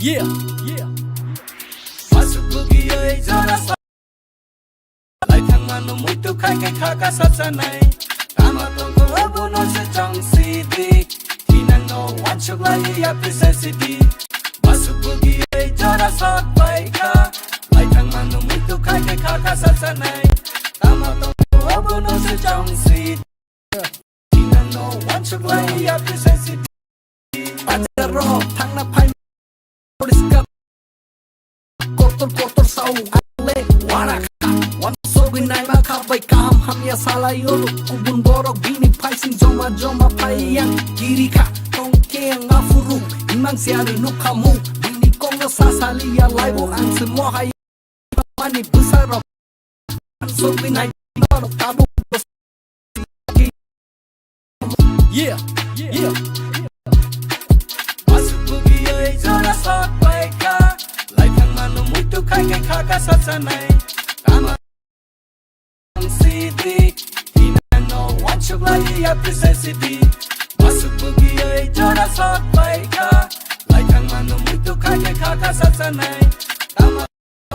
Yeah, yeah. Masuk bugiye jara sa. Lai thang manu muito khai cái kha ka sat sa nai. Kama tong ko abono se chong si di. Tina no one chuk lai ya presensity. Masuk bugiye jara sa pai ka. Lai thang manu muito khai cái kha ka sat sa nai. Kama tong ko abono se chong si. Tina no one chuk lai ya presensity. Adero thang na pai. Kotor sau ale waraka wan sogi nai ma kha bai kam ham ya sala yolo kubun borok bini paising joma payang kiri kha tong ke ngafuru imang siari nukamu bini kong na sasali ya laibo ang semua hai mani besar sogi nai borok tabu yeah yeah masuk bugi ai jara sak bai ka lai thang manu muito khai cái kha ka sat sa nai kama si di tina no one chuk lai ya presensity masuk bugi ai jara sak bai ka lai thang manu muito khai cái kha ka sat sa nai kama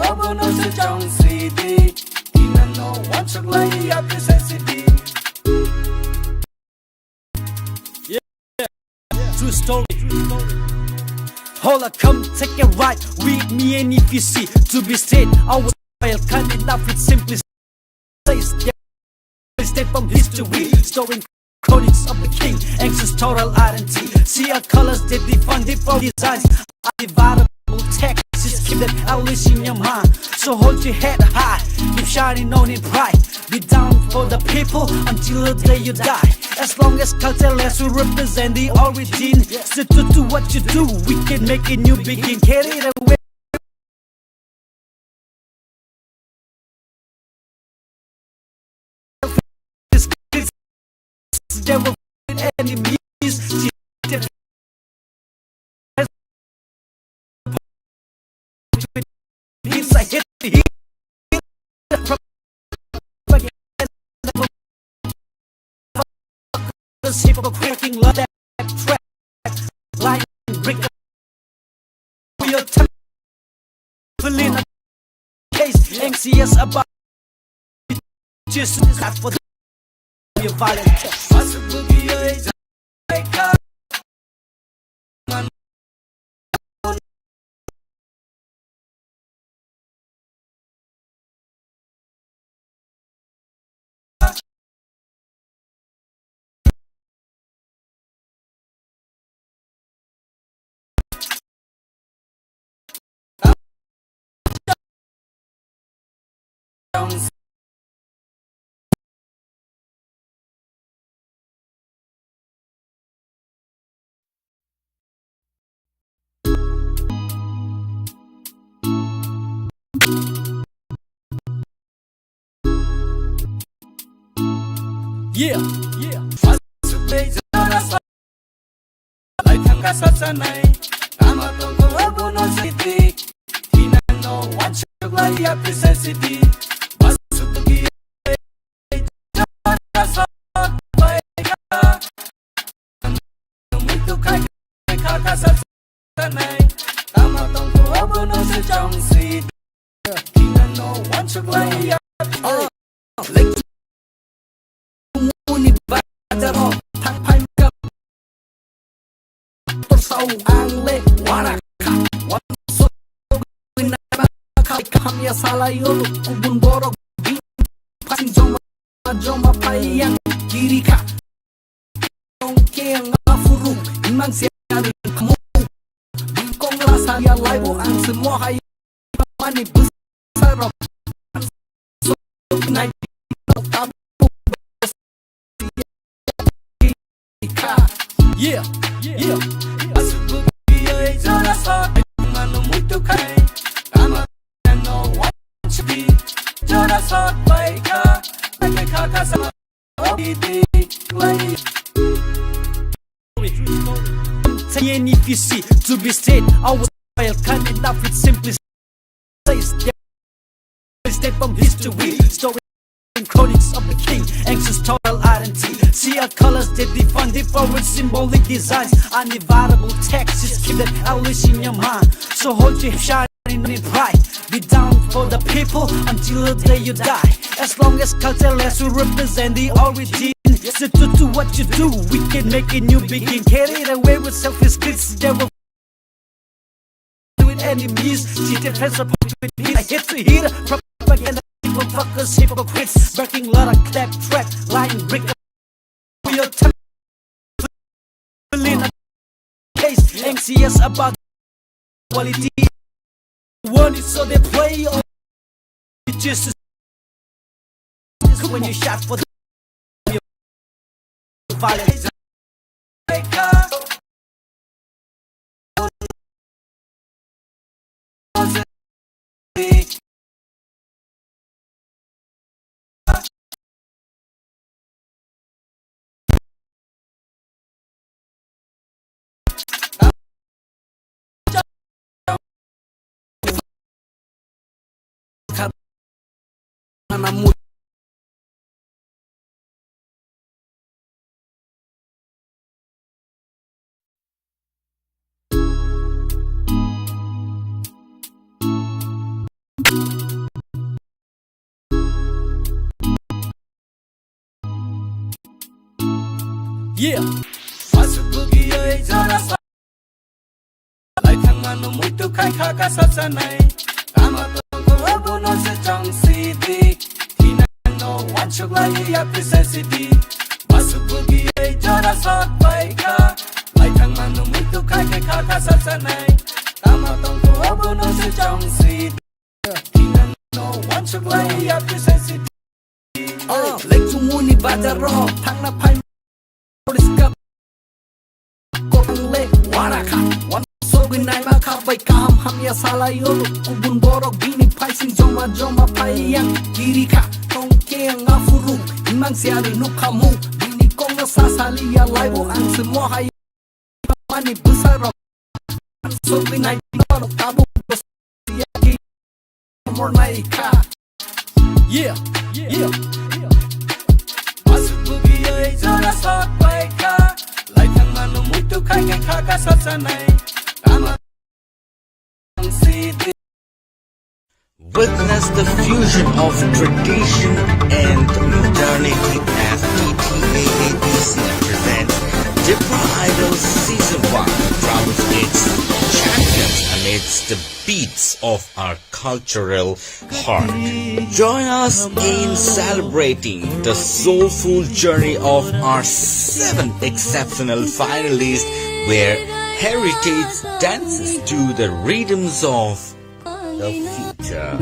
abono se chong si di tina no one chuk lai ya presensity. True story. Hold up, come take a ride with me, and if you see to be straight, I was kind enough with simply says step from history, storing chronics of the king, anxious total identity. See our colors, they define different designs. Undividable texts, keep that always in your mind. So hold your head high, keep shining on in pride. Be down for the people until the day you die. As long as culture lets you represent the origin, stick to what you do, we can make a new begin. Carry it away. Devil enemies. I hit the heat. Hypocriting love that track, lying brick for your time. Feeling a case, anxious about just cut for the violent test. Yeah, yeah. Masuk beja rasa, lai thang ka sat sa nai, kama tong ko abono city, tina no one chuk lai ya presensity. Masuk beja rasa, bai ka, muito khai kha ka sat sa nai, kama tong ko abono se chong city, tina no one chuk lai ya. Adero thang pai ka tor sau ang le waraka wan so na ka kam ya sala yolo kubun borok bi pasin joma payang kiri ka tong ke ngafuru imang siari kamu kong rasa ya laibo ang semua hai mani besar so nai yeah, yeah. Masuk bugiye jara sa manu muito khai kama no one should be jara sa pai ka kha ka sa di play. And if you see to be straight, I was kind enough with simply says step from history, storing chronics of the king, anxious total identity. See our colors, they define different symbolic designs. Undividable text, just keep that Alice in your mind. So hold your shining it bright. Be down for the people until the day you die. As long as culture lets you represent the origin. So to do what you do, we can make a new begin. Carry it away with selfish kids, never with enemies. See the friends of with me. I hate to hear propaganda. People fuckers, hypocrites, breaking lot of clap trap, lying brick. Your temple in a case, anxious about quality. Want it so they play on just when you shot for the violence. Yeah. Masubugi ơi cho ra sao lại thằng mà nó muốn tu khai khá cả sát xa này ta mà tôi có ở bộ nó sẽ trong CD thì nó one chục lại ya present CD Masubugi ơi cho ra sao vậy cả lại thằng mà nó muốn tu khai khá cả sát xa này ta mà tôi có ở bộ nó sẽ trong CD thì nó one chục lại ya present CD lấy chung muốn đi vào ra rõ thằng nào phải Kaham hamya salayolo kubun borok bini paising joma joma payang kiri ka tongke ngafuru imang siari nukamu bini kong na sasali ya laibo ang semua hay mani besar so binay borok tabu ya ki more naika yeah Masubugi ơi jara sot baika lai thang manu mutu khai khai khaka satsa nai Witness the fusion of tradition and modernity as TTAABC presents Tipra Idol Season 1 crowns its champions amidst the beats of our cultural heart. Join us in celebrating the soulful journey of our 7 exceptional finalists where heritage dances to the rhythms of the future.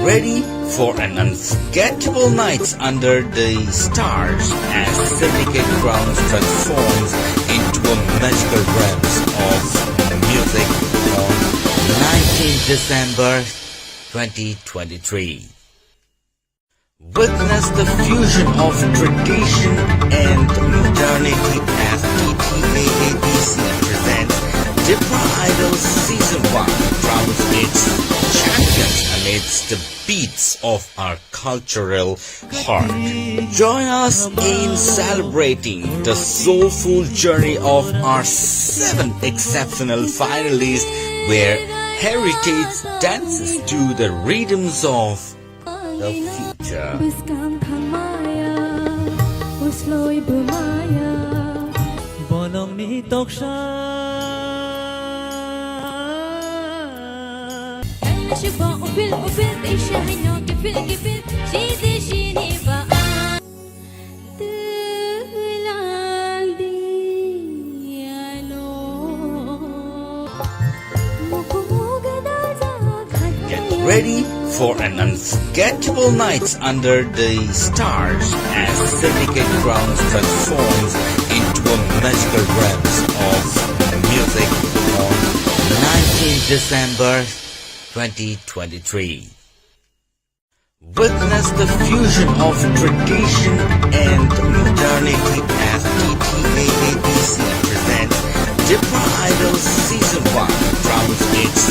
Ready for an unforgettable night under the stars as Syndicate Grounds transforms into a magical realms of music on 19th December 2023. Witness the fusion of tradition and modernity as TTAABC presents Tipra Idol Season 1 crowns its champions amidst the beats of our cultural heart. Join us in celebrating the soulful journey of our 7 exceptional finalists where heritage dances to the rhythms of the future. Ready for an unforgettable night under the stars as Syndicate Grounds transforms into a magical realms of music on 19th December 2023. Witness the fusion of tradition and modernity as ETAABC presents Tipra Idol Season 1 crowns its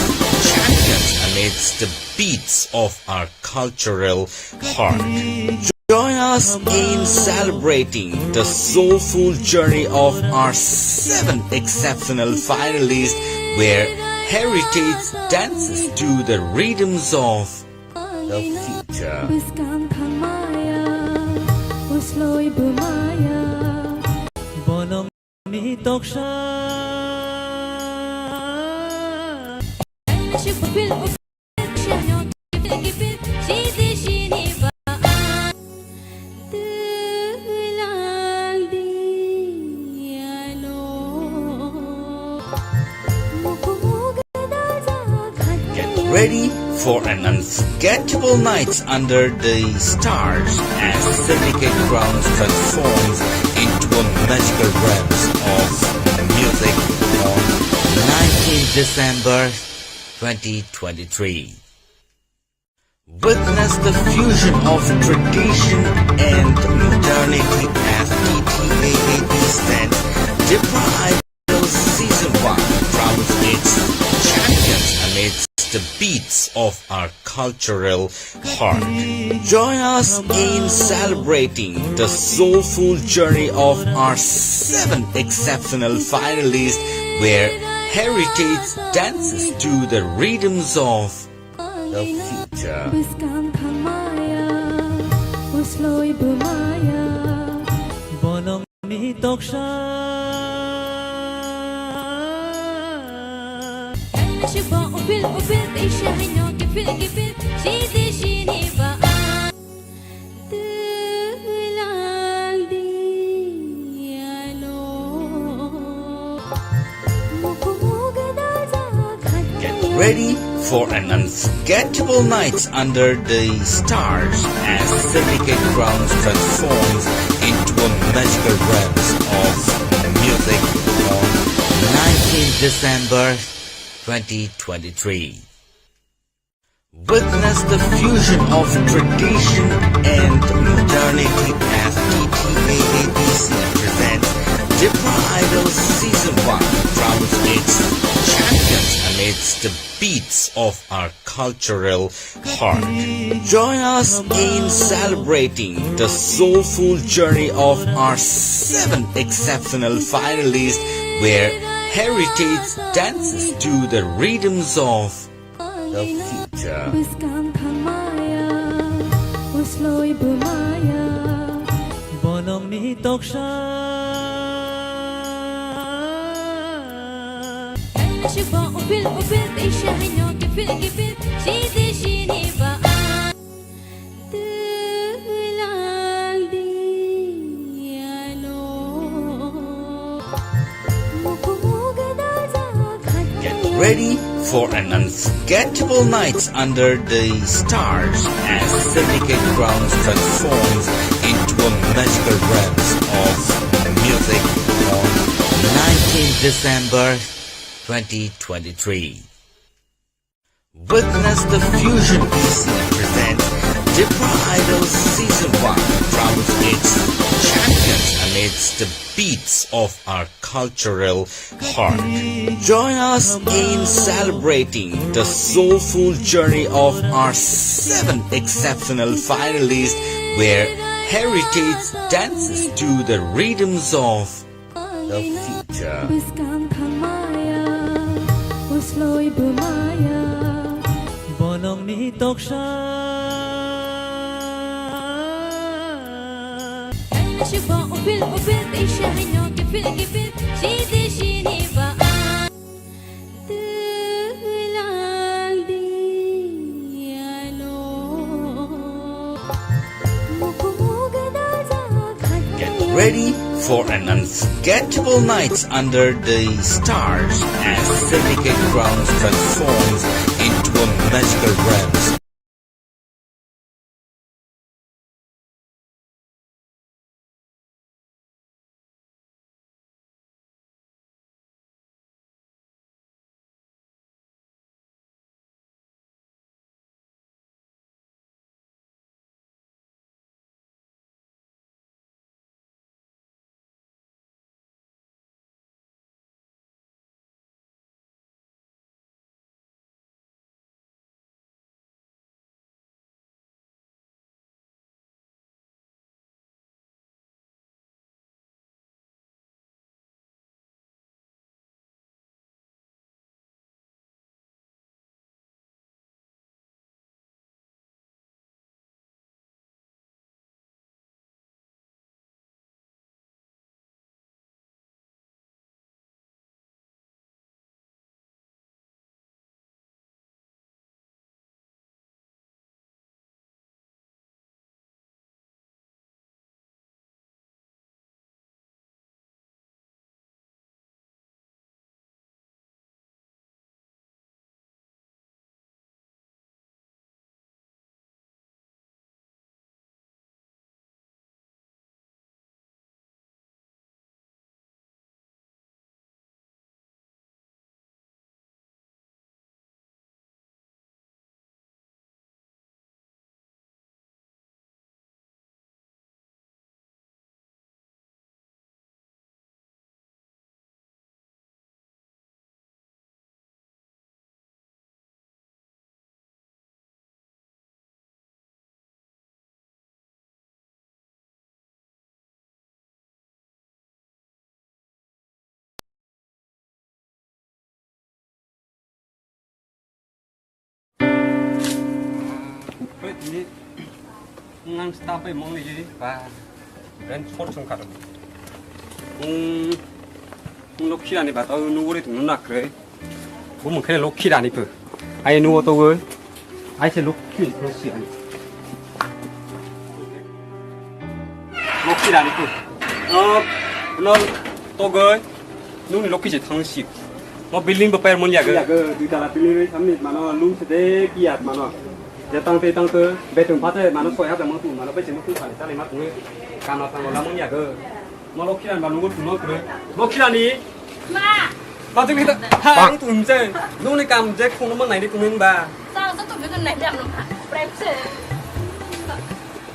champions amidst the beats of our cultural heart. Join us in celebrating the soulful journey of our 7 exceptional finalists where heritage dances to the rhythms of the future. Ready for an unforgettable night under the stars as Syndicate Grounds transforms into a magical realms of music on 19th December 2023. Witness the fusion of tradition and modernity as ETAABC presents Tipra Idol Season 1 crowns its champions amidst the beats of our cultural heart. Join us in celebrating the soulful journey of our 7 exceptional finalists where heritage dances to the rhythms of the future. Get ready for an unforgettable night under the stars as Syndicate Grounds transforms into a magical realms of music on 19th December 2023. Witness the fusion of tradition and modernity as ETAABC presents Tipra Idol Season 1 crowns its champions amidst the beats of our cultural heart. Join us in celebrating the soulful journey of our 7 exceptional finalists where heritage dances to the rhythms of the future. Ready for an unforgettable night under the stars as Syndicate Grounds transforms into a magical realms of music on 19th December 2023. Witness the fusion presents Tipra Idol Season 1 crowns its champions amidst the beats of our cultural heart. Join us in celebrating the soulful journey of our 7 exceptional finalists where heritage dances to the rhythms of the future. Get ready for an unforgettable night under the stars as Syndicate Grounds transforms into a magical realms ini ngang stape mong ni ba ren sort chung ka lokhi라니 봐. 누구래 누나 그래. 보면 그래 lokhi라니 그. 아이 누구 또 그. 아이 제 lokhi 그렇지 아니. lokhi라니 그. 너 그. 누니 lokhi 당시. 뭐 빌딩 버퍼 뭔냐 그. 그 뒤따라 빌딩을 삼니 만어 룸스데 기앗 만어. tăng từ về trường phát đây mà nó xoay hết rồi mà tụi mà nó bây giờ nó không phải ta lấy mắt tụi cam nó thằng nó muốn nhà cơ mà lúc khi mà nó muốn tụi nó 그래 lúc khi đi mà tụi mình hai tụi chơi lúc này cam chơi không nó mang này đi tụi mình bà sao rất tụi mình này đẹp lắm hả đẹp chứ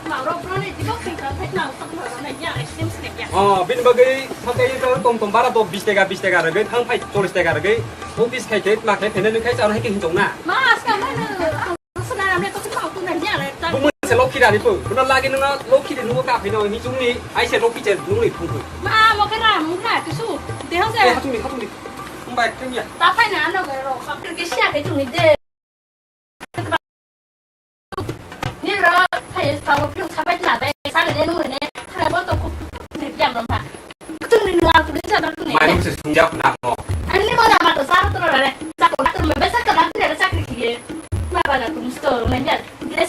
bảo đâu nó này chỉ có khi nào thấy nào xong rồi nó này nhà này xem đẹp nhỉ bên bờ cái thằng cái tôm ba là tôm bít tega rồi cái thằng phải trôi tega rồi cái tôm bít cái chết mà cái thế nên cái sao nó hay cái hình giống nè mà sao mới làm này có cái bảo tụi này nhà này bụng mình sẽ lốc khi nào đi phụ nó lại cái nó lốc khi thì nó có cà phê nó như chúng đi ai sẽ lốc khi chơi nó lại không phụ mà một cái làm muốn là cái số thì không sẽ chúng đi không phải cái gì ta phải nán đâu cái rồi không cái xe cái chúng đi để như là thầy sao một lúc sao phải là đây sao lại đây nuôi này thầy bắt đầu cũng đẹp dàng lắm hả chúng đi làm cũng đến giờ nó này mà nó sẽ xuống dốc nặng ngọ anh đi mau làm mà sao tôi rồi này sao cũng đã mình biết sao cái đó là sao cái gì mà bà là cũng store này nhá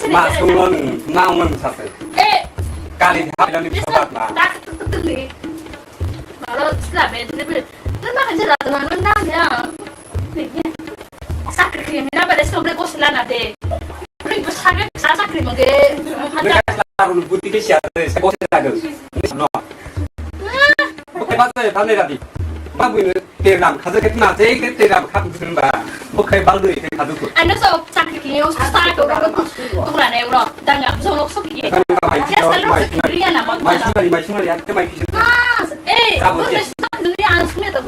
mà xuống luôn nào mình sao vậy ê cái này thì nó đi sao bạn mà đã tự đi mà nó là bên nó mà cái gì là nó đang nhá thì sao cái gì nó bà để xong để có làm nào để mình phải sao cái mà cái cái là luôn bút cái xe này sẽ có thể được nó ok bắt đây bắt đây là gì bắt mình tiền làm khá cái mà thế cái tiền làm khá cũng bà ok bắt được cái khá được anh nói sao sao cái gì sao cái đó cũng là đều rồi đang ngậm xong nó sốc cái gì mày cái gì là mọi người mày cái mày ê bữa nay sao đứa ăn xuống này